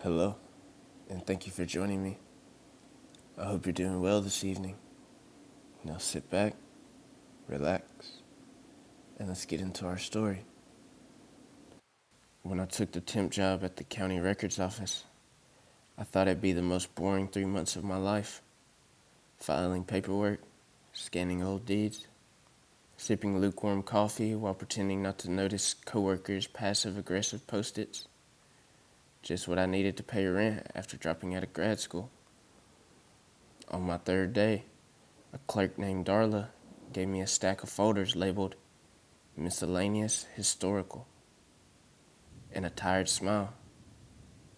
Hello, and thank you for joining me. I hope you're doing well this evening. Now sit back, relax, and let's get into our story. When I took the temp job at the county records office, I thought it'd be the most boring 3 months of my life. Filing paperwork, scanning old deeds, sipping lukewarm coffee while pretending not to notice coworkers' passive-aggressive post-its. Just what I needed to pay rent after dropping out of grad school. On my third day, a clerk named Darla gave me a stack of folders labeled Miscellaneous Historical and a tired smile.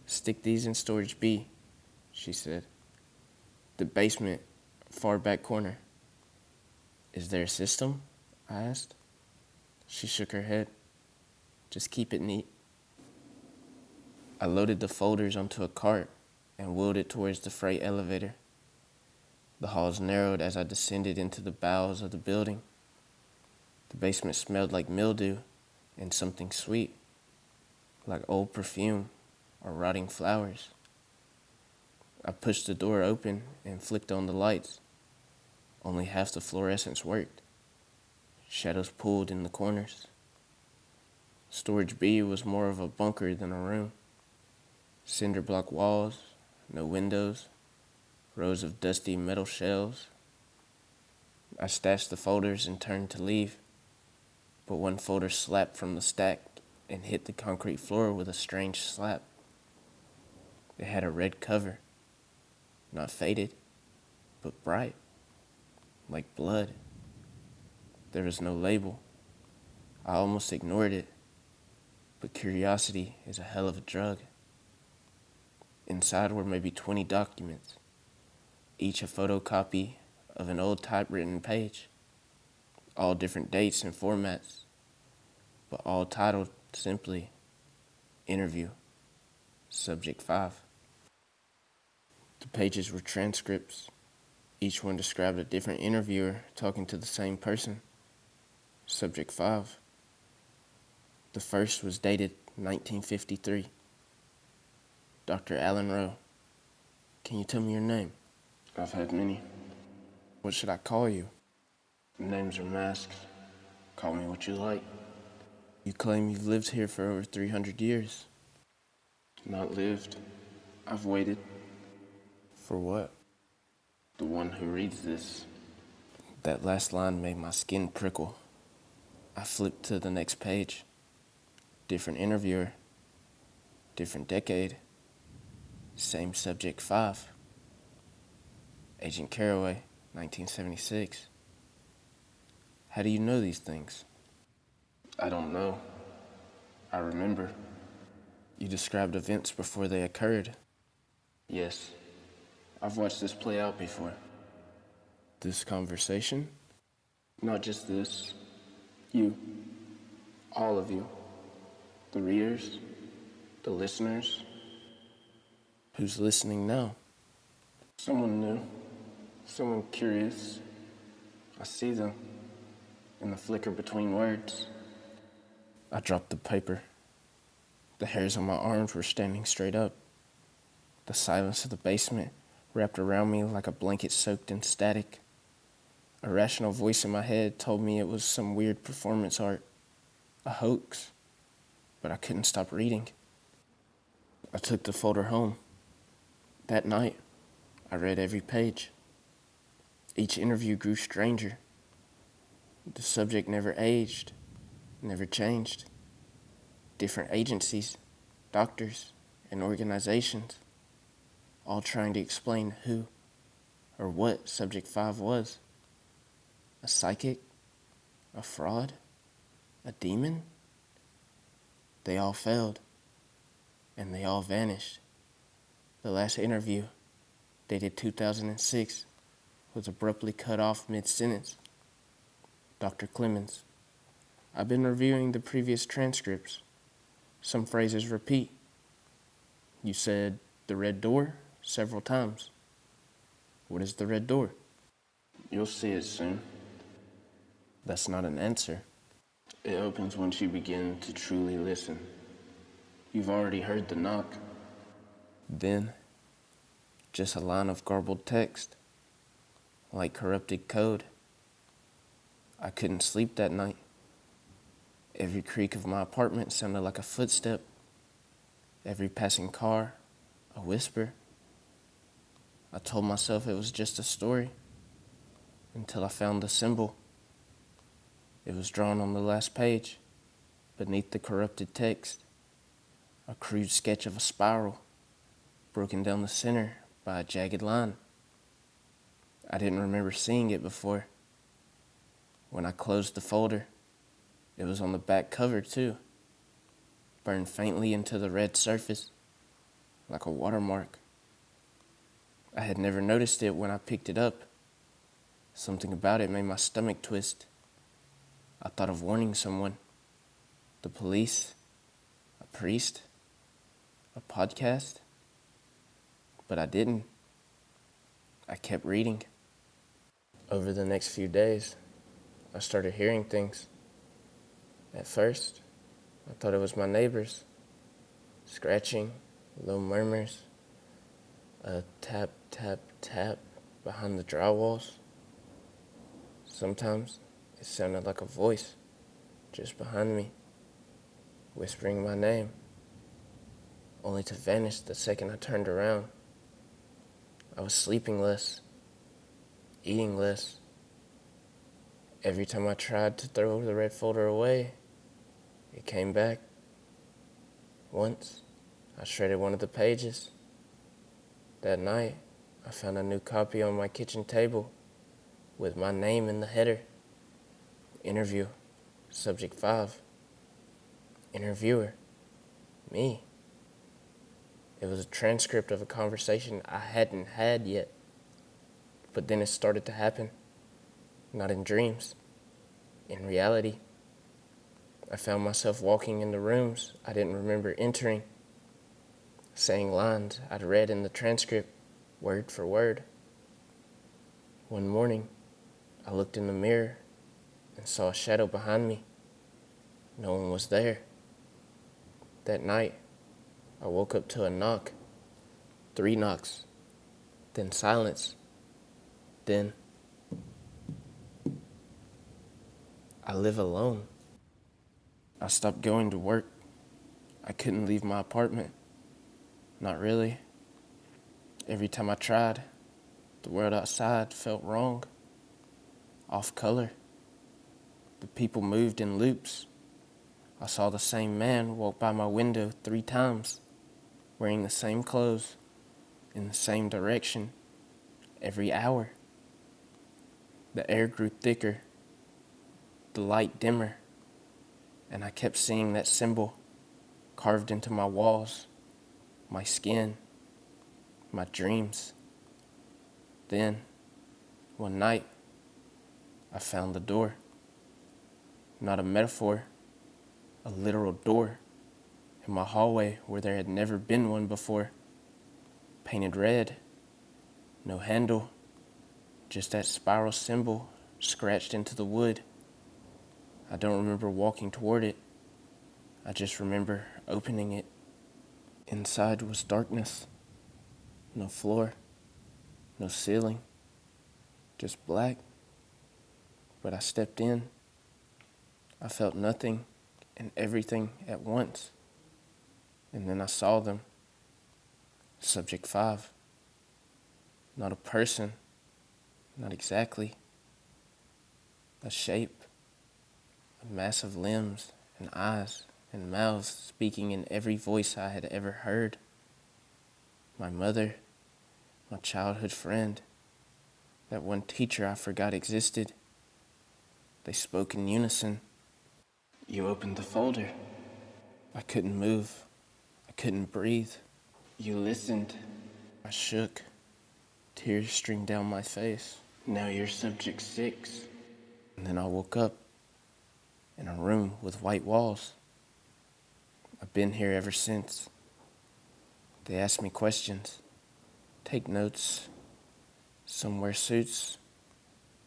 "Stick these in storage B," she said. "The basement, far back corner." "Is there a system?" I asked. She shook her head. "Just keep it neat." I loaded the folders onto a cart and wheeled it towards the freight elevator. The halls narrowed as I descended into the bowels of the building. The basement smelled like mildew and something sweet, like old perfume or rotting flowers. I pushed the door open and flicked on the lights. Only half the fluorescents worked. Shadows pooled in the corners. Storage B was more of a bunker than a room. Cinder block walls, no windows, rows of dusty metal shelves. I stashed the folders and turned to leave, but one folder slapped from the stack and hit the concrete floor with a strange slap. It had a red cover, not faded, but bright, like blood. There was no label. I almost ignored it, but curiosity is a hell of a drug. Inside were maybe 20 documents, each a photocopy of an old typewritten page, all different dates and formats, but all titled simply Interview, Subject 5. The pages were transcripts. Each one described a different interviewer talking to the same person. Subject 5. The first was dated 1953. Dr. Alan Rowe. "Can you tell me your name?" "I've had many." "What should I call you?" "Names are masks. Call me what you like." "You claim you've lived here for over 300 years. "Not lived. I've waited." "For what?" "The one who reads this." That last line made my skin prickle. I flipped to the next page. Different interviewer. Different decade. Same subject 5. Agent Caraway, 1976. "How do you know these things?" "I don't know. I remember." "You described events before they occurred." "Yes. I've watched this play out before." "This conversation?" "Not just this. You. All of you. The readers. The listeners." "Who's listening now?" "Someone new. Someone curious. I see them in the flicker between words." I dropped the paper. The hairs on my arms were standing straight up. The silence of the basement wrapped around me like a blanket soaked in static. A rational voice in my head told me it was some weird performance art, a hoax, but I couldn't stop reading. I took the folder home. That night, I read every page. Each interview grew stranger. The subject never aged, never changed. Different agencies, doctors, and organizations, all trying to explain who or what Subject 5 was. A psychic? A fraud? A demon? They all failed, and they all vanished. The last interview, dated 2006, was abruptly cut off mid-sentence. "Dr. Clemens, I've been reviewing the previous transcripts. Some phrases repeat. You said the red door several times. What is the red door?" "You'll see it soon." "That's not an answer." "It opens once you begin to truly listen. You've already heard the knock." Then, just a line of garbled text, like corrupted code. I couldn't sleep that night. Every creak of my apartment sounded like a footstep. Every passing car, a whisper. I told myself it was just a story until I found the symbol. It was drawn on the last page, beneath the corrupted text. A crude sketch of a spiral, broken down the center by a jagged line. I didn't remember seeing it before. When I closed the folder, it was on the back cover too, burned faintly into the red surface, like a watermark. I had never noticed it when I picked it up. Something about it made my stomach twist. I thought of warning someone, the police, a priest, a podcast, but I didn't. I kept reading. Over the next few days, I started hearing things. At first, I thought it was my neighbors, scratching, low murmurs, a tap, tap, tap behind the drywalls. Sometimes it sounded like a voice just behind me, whispering my name, only to vanish the second I turned around. I was sleeping less, eating less. Every time I tried to throw the red folder away, it came back. Once, I shredded one of the pages. That night, I found a new copy on my kitchen table with my name in the header. Interview, subject 5. Interviewer, me. It was a transcript of a conversation I hadn't had yet. But then it started to happen. Not in dreams, in reality. I found myself walking into rooms I didn't remember entering, saying lines I'd read in the transcript, word for word. One morning, I looked in the mirror and saw a shadow behind me. No one was there. That night, I woke up to a knock, 3 knocks, then silence, then I live alone. I stopped going to work. I couldn't leave my apartment. Not really. Every time I tried, the world outside felt wrong, off color. The people moved in loops. I saw the same man walk by my window 3 times, wearing the same clothes, in the same direction, every hour. The air grew thicker, the light dimmer, and I kept seeing that symbol carved into my walls, my skin, my dreams. Then, one night, I found the door. Not a metaphor, a literal door in my hallway where there had never been one before. Painted red, no handle, just that spiral symbol scratched into the wood. I don't remember walking toward it. I just remember opening it. Inside was darkness. No floor, no ceiling, just black. But I stepped in. I felt nothing and everything at once. And then I saw them. Subject 5. Not a person, not exactly. A shape, a mass of limbs and eyes and mouths speaking in every voice I had ever heard. My mother, my childhood friend, that one teacher I forgot existed. They spoke in unison. You opened the folder. I couldn't move. I couldn't breathe. You listened. I shook. Tears streamed down my face. Now you're subject 6. And then I woke up in a room with white walls. I've been here ever since. They asked me questions, take notes. Some wear suits,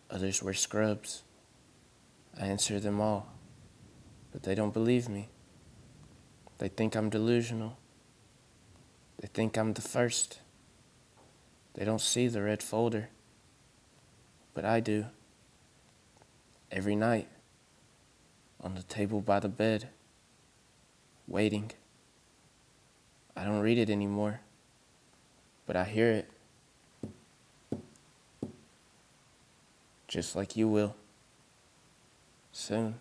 others wear scrubs. I answer them all, but they don't believe me. They think I'm delusional. They think I'm the first. They don't see the red folder, but I do. Every night, on the table by the bed, waiting. I don't read it anymore, but I hear it. Just like you will. Soon.